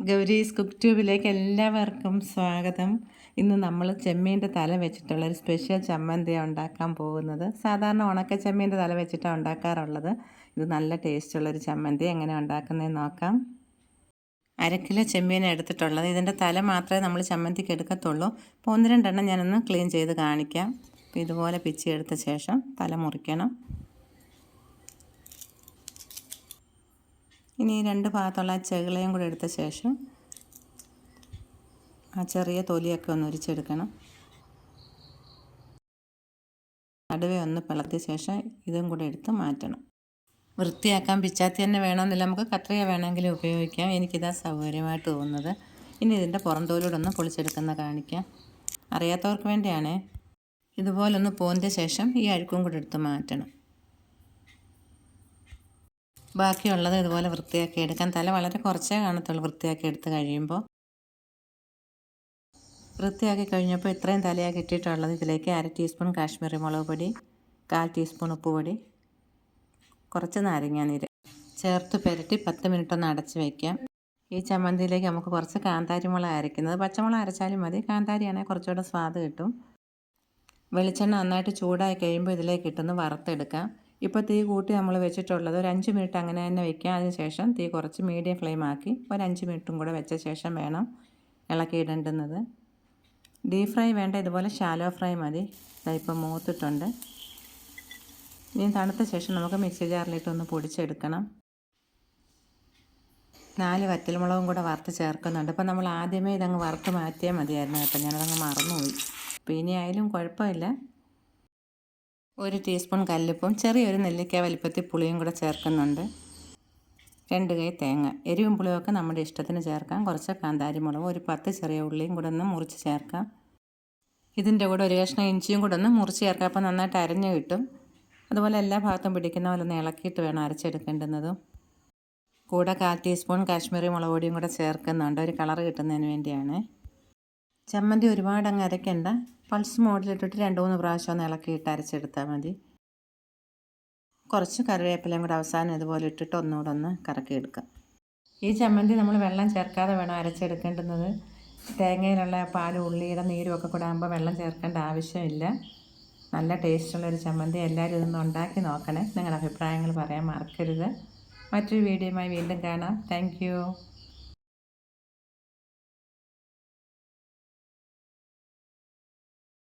Gowri's cook ട്യൂബിലേക്ക് എല്ലാവർക്കും സ്വാഗതം. ഇന്ന് നമ്മൾ ചെമ്മീൻ്റെ തല വെച്ചിട്ടുള്ളൊരു സ്പെഷ്യൽ ചമ്മന്തിയാണ് ഉണ്ടാക്കാൻ പോകുന്നത്. സാധാരണ ഉണക്ക ചെമ്മീൻ്റെ തല വെച്ചിട്ടാണ് ഉണ്ടാക്കാറുള്ളത്. ഇത് നല്ല ടേസ്റ്റുള്ളൊരു ചമ്മന്തി. എങ്ങനെ ഉണ്ടാക്കുന്നതെന്ന് നോക്കാം. 1/2 കിലോ ചെമ്മീൻ എടുത്തിട്ടുള്ളത്. ഇതിൻ്റെ തല മാത്രമേ നമ്മൾ ചമ്മന്തിക്ക് എടുക്കത്തുള്ളൂ. അപ്പോൾ 1-2 എണ്ണം ഞാനൊന്ന് ക്ലീൻ ചെയ്ത് കാണിക്കാം. അപ്പോൾ ഇതുപോലെ പിച്ചി എടുത്ത ശേഷം തല മുറിക്കണം. ഇനി 2 ഭാഗത്തുള്ള ചെകിളയും കൂടെ എടുത്ത ശേഷം ആ ചെറിയ തൊലിയൊക്കെ ഒന്ന് ഉരിച്ചെടുക്കണം. നടുവേ ഒന്ന് പിളർത്തിയ ശേഷം ഇതും കൂടെ എടുത്ത് മാറ്റണം. വൃത്തിയാക്കാൻ പിച്ചാത്തി തന്നെ വേണമെന്നില്ല, നമുക്ക് കത്രിക വേണമെങ്കിലും ഉപയോഗിക്കാം. എനിക്കിതാ സൗകര്യമായിട്ട് തോന്നുന്നത്. ഇനി ഇതിൻ്റെ പുറന്തോലൂടെ ഒന്ന് പൊളിച്ചെടുക്കുന്ന കാണിക്കാം. അറിയാത്തവർക്ക് വേണ്ടിയാണേ. ഇതുപോലൊന്ന് പോന്തിയ ശേഷം ഈ അഴുക്കും കൂടെ എടുത്ത് മാറ്റണം. ബാക്കിയുള്ളത് ഇതുപോലെ വൃത്തിയാക്കി എടുക്കാം. തല വളരെ കുറച്ചേ കാണത്തുള്ളൂ വൃത്തിയാക്കി എടുത്ത് കഴിയുമ്പോൾ. വൃത്തിയാക്കി കഴിഞ്ഞപ്പോൾ ഇത്രയും തലയാക്കി ഇട്ടിട്ടുള്ളത്. ഇതിലേക്ക് 1/2 ടീസ്പൂൺ കാശ്മീരി മുളക് പൊടി, 1/4 ടീസ്പൂൺ ഉപ്പുപൊടി, കുറച്ച് നാരങ്ങാനീര് ചേർത്ത് പുരട്ടി 10 മിനിറ്റ് ഒന്ന് അടച്ച് വയ്ക്കാം. ഈ ചമ്മന്തിയിലേക്ക് നമുക്ക് കുറച്ച് കാന്താരി മുളക് അരയ്ക്കുന്നത്. പച്ചമുളക് അരച്ചാലും മതി, കാന്താരിയാണെങ്കിൽ കുറച്ചുകൂടെ സ്വാദ് കിട്ടും. വെളിച്ചെണ്ണ നന്നായിട്ട് ചൂടായി കഴിയുമ്പോൾ ഇതിലേക്ക് ഇട്ടൊന്ന് വറുത്തെടുക്കാം. ഇപ്പോൾ തീ കൂട്ടി നമ്മൾ വെച്ചിട്ടുള്ളത് ഒരു 5 മിനിറ്റ് അങ്ങനെ തന്നെ വയ്ക്കാം. അതിനുശേഷം തീ കുറച്ച് മീഡിയം ഫ്ലെയിം ആക്കി ഒരു 5 മിനിറ്റും കൂടെ വെച്ച ശേഷം വേണം ഇളക്കി ഇടേണ്ടുന്നത്. ഡീപ് ഫ്രൈ വേണ്ട, ഇതുപോലെ ഷാലോ ഫ്രൈ മതി. ഇപ്പോൾ മൂത്തിട്ടുണ്ട്. ഇനി തണുത്ത ശേഷം നമുക്ക് മിക്സി ജാറിലിട്ടൊന്ന് പൊടിച്ചെടുക്കണം. 4 വറ്റൽമുളകും കൂടെ വറുത്ത് ചേർക്കുന്നുണ്ട്. അപ്പോൾ നമ്മൾ ആദ്യമേ ഇതങ്ങ് വറുത്ത് മാറ്റിയാൽ മതിയായിരുന്നു കേട്ടോ. ഞാനതങ്ങ് മറന്നുപോയി. അപ്പോൾ ഇനി ആയാലും കുഴപ്പമില്ല. 1 ടീസ്പൂൺ കല്ലുപ്പും ചെറിയൊരു നെല്ലിക്ക വലിപ്പത്തിൽ പുളിയും കൂടെ ചേർക്കുന്നുണ്ട്. 2 കൈ തേങ്ങ. എരിവും പുളിയൊക്കെ നമ്മുടെ ഇഷ്ടത്തിന് ചേർക്കാം. കുറച്ച് കാന്താരി മുളകും ഒരു 10 ചെറിയ ഉള്ളിയും കൂടെ ഒന്ന് മുറിച്ച് ചേർക്കാം. ഇതിൻ്റെ കൂടെ ഒരു കഷ്ണം ഇഞ്ചിയും കൂടെ ഒന്ന് മുറിച്ച് ചേർക്കാം. അപ്പോൾ നന്നായിട്ട് അരഞ്ഞ് കിട്ടും. അതുപോലെ എല്ലാ ഭാഗത്തും പിടിക്കുന്ന പോലെ ഒന്ന് ഇളക്കിയിട്ട് വേണം അരച്ചെടുക്കേണ്ടുന്നതും. കൂടെ 1/4 ടീസ്പൂൺ കാശ്മീരി മുളക് പൊടിയും കൂടെ ചേർക്കുന്നുണ്ട്, ഒരു കളർ കിട്ടുന്നതിന് വേണ്ടിയാണ്. ചമ്മന്തി ഒരുപാട് അങ്ങ് അരയ്ക്കണ്ട. പൾസ് മോഡിലിട്ടിട്ട് 2-3 പ്രാവശ്യം ഒന്ന് ഇളക്കിയിട്ട് അരച്ചെടുത്താൽ മതി. കുറച്ച് കറിവേപ്പിലയും കൂടെ അവസാനം ഇതുപോലെ ഇട്ടിട്ട് ഒന്നുകൂടെ ഒന്ന് കറക്കിയെടുക്കാം. ഈ ചമ്മന്തി നമ്മൾ വെള്ളം ചേർക്കാതെ വേണം അരച്ചെടുക്കേണ്ടുന്നത്. തേങ്ങയിലുള്ള പാലും ഉള്ളിയുടെ നീരും ഒക്കെ കൂടെ ആകുമ്പോൾ വെള്ളം ചേർക്കേണ്ട ആവശ്യമില്ല. നല്ല ടേസ്റ്റുള്ളൊരു ചമ്മന്തി. എല്ലാവരും ഇതൊന്ന് ഉണ്ടാക്കി നോക്കണേ. നിങ്ങളുടെ അഭിപ്രായങ്ങൾ പറയാൻ മറക്കരുത്. മറ്റൊരു വീഡിയോയുമായി വീണ്ടും കാണാം. Thank you.